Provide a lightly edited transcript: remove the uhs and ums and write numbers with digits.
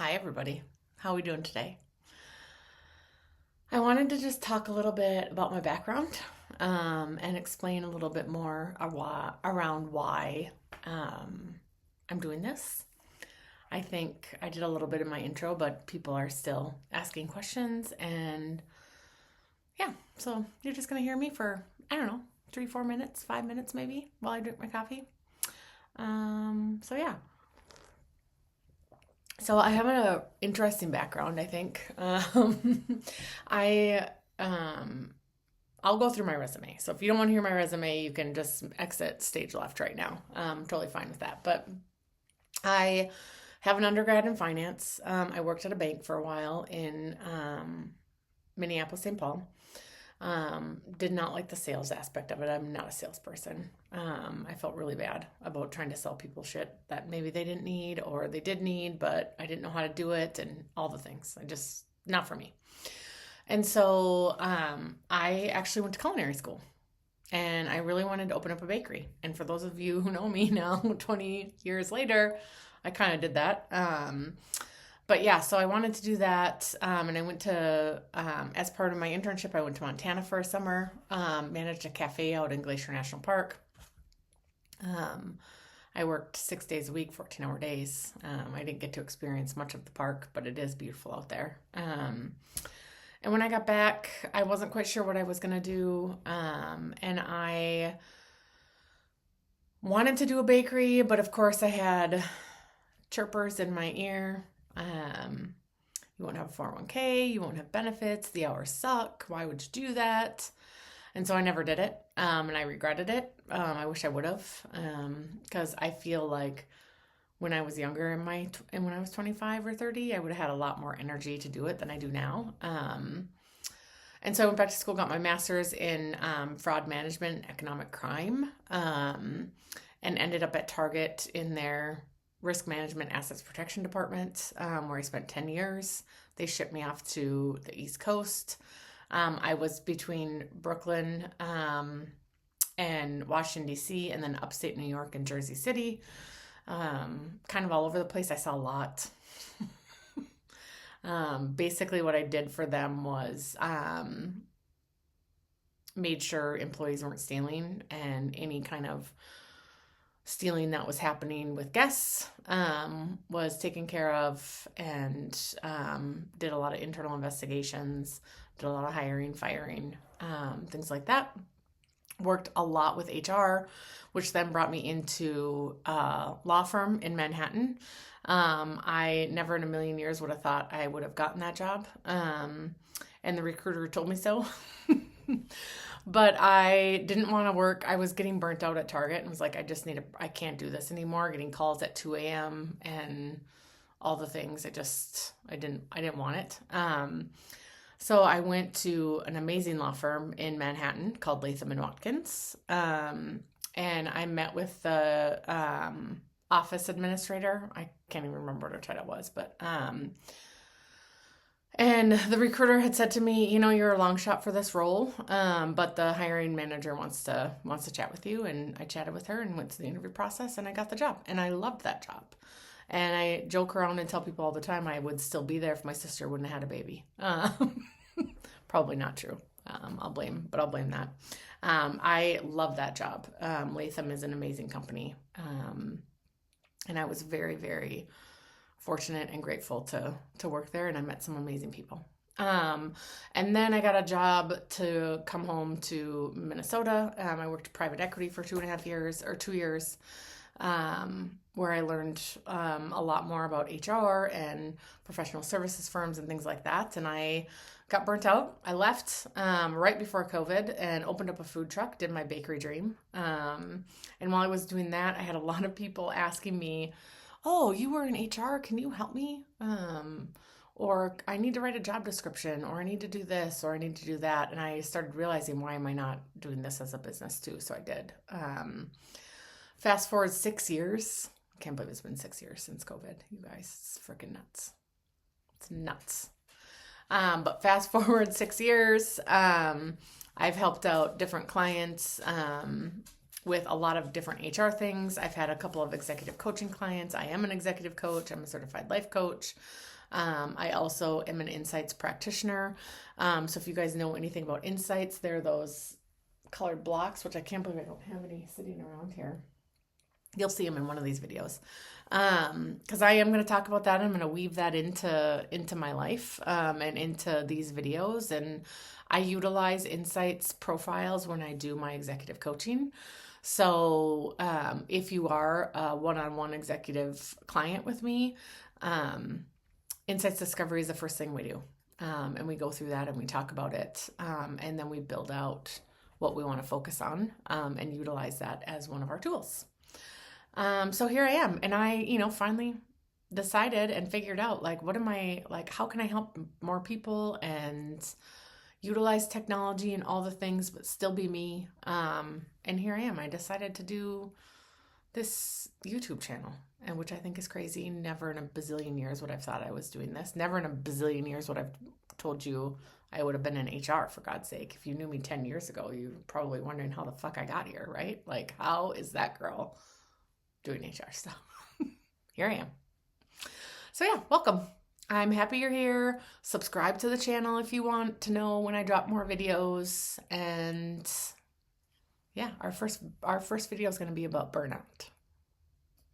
Hi, everybody. How are we doing today? I wanted to just talk a little bit about my background and explain a little bit more around why um, I'm doing this. I think I did a little bit in my intro, but people are still asking questions. And yeah, so you're just going to hear me for, I don't know, 3, 4 minutes, 5 minutes maybe while I drink my coffee. So yeah. So I have an interesting background, I think. I um, I'll go through my resume. So if you don't want to hear my resume, you can just exit stage left right now. Totally fine with that. But I have an undergrad in finance. I worked at a bank for a while in Minneapolis, St. Paul. Did not like the sales aspect of it. I'm not a salesperson. I felt really bad about trying to sell people shit that maybe they didn't need or they did need, but I didn't know how to do it and all the things. Not for me. And so I actually went to culinary school and I really wanted to open up a bakery. And for those of you who know me now, 20 years later, I kind of did that. But yeah, so I wanted to do that. And I went to, as part of my internship, I went to Montana for a summer, managed a cafe out in Glacier National Park. Um, I worked 6 days a week, 14-hour days. I didn't get to experience much of the park, but it is beautiful out there. And when I got back, I wasn't quite sure what I was going to do. And I wanted to do a bakery, but of course I had chirpers in my ear. You won't have a 401k, you won't have benefits, the hours suck. Why would you do that? And so I never did it. And I regretted it. I wish I would have. Because I feel like when I was younger and when I was 25 or 30, I would have had a lot more energy to do it than I do now. And so I went back to school, got my master's in fraud management and economic crime, and ended up at Target in their risk management assets protection department, where I spent 10 years. They shipped me off to the East Coast. I was between Brooklyn and Washington, D.C., and then upstate New York and Jersey City. Kind of all over the place. I saw a lot. Basically, what I did for them was made sure employees weren't stealing, and any kind of stealing that was happening with guests was taken care of, and did a lot of internal investigations, did a lot of hiring, firing, things like that. Worked a lot with HR, which then brought me into a law firm in Manhattan. I never in a million years would have thought I would have gotten that job. And the recruiter told me so. But I didn't want to work. I was getting burnt out at Target and was like, I can't do this anymore. Getting calls at 2 a.m. and all the things. I didn't want it. So I went to an amazing law firm in Manhattan called Latham and Watkins. And I met with the office administrator. I can't even remember what her title was, but and the recruiter had said to me, you're a long shot for this role, but the hiring manager wants to chat with you. And I chatted with her and went to the interview process, and I got the job, and I loved that job. And I joke around and tell people all the time I would still be there if my sister wouldn't have had a baby. Probably not true. I'll blame that. I love that job. Latham is an amazing company. And I was very, very fortunate and grateful to work there, and I met some amazing people. And then I got a job to come home to Minnesota. I worked private equity for 2 years, where I learned a lot more about HR and professional services firms and things like that. And I got burnt out. I left right before COVID and opened up a food truck, did my bakery dream. And while I was doing that, I had a lot of people asking me, oh, you were in HR, can you help me? Or I need to write a job description, or I need to do this, or I need to do that. And I started realizing, why am I not doing this as a business too? So I did. Fast forward 6 years. I can't believe it's been 6 years since COVID. You guys, it's freaking nuts. It's nuts. But fast forward 6 years, I've helped out different clients with a lot of different HR things. I've had a couple of executive coaching clients. I am an executive coach. I'm a certified life coach. I also am an insights practitioner. So if you guys know anything about insights, they're those colored blocks, which I can't believe I don't have any sitting around here. You'll see them in one of these videos. Because I am going to talk about that. I'm going to weave that into my life and into these videos. And I utilize insights profiles when I do my executive coaching. So if you are a one-on-one executive client with me, insights discovery is the first thing we do. And we go through that and we talk about it. And then we build out what we want to focus on and utilize that as one of our tools. So here I am, and I, finally decided and figured out, like, how can I help more people and utilize technology and all the things, but still be me. And here I am. I decided to do this YouTube channel, and which I think is crazy. Never in a bazillion years would I've thought I was doing this. Never in a bazillion years would I've told you I would have been in HR, for God's sake. If you knew me 10 years ago, you're probably wondering how the fuck I got here, right? Like, how is that girl doing HR stuff? Here I am. So yeah, welcome. I'm happy you're here. Subscribe to the channel if you want to know when I drop more videos. And yeah, our first video is going to be about burnout.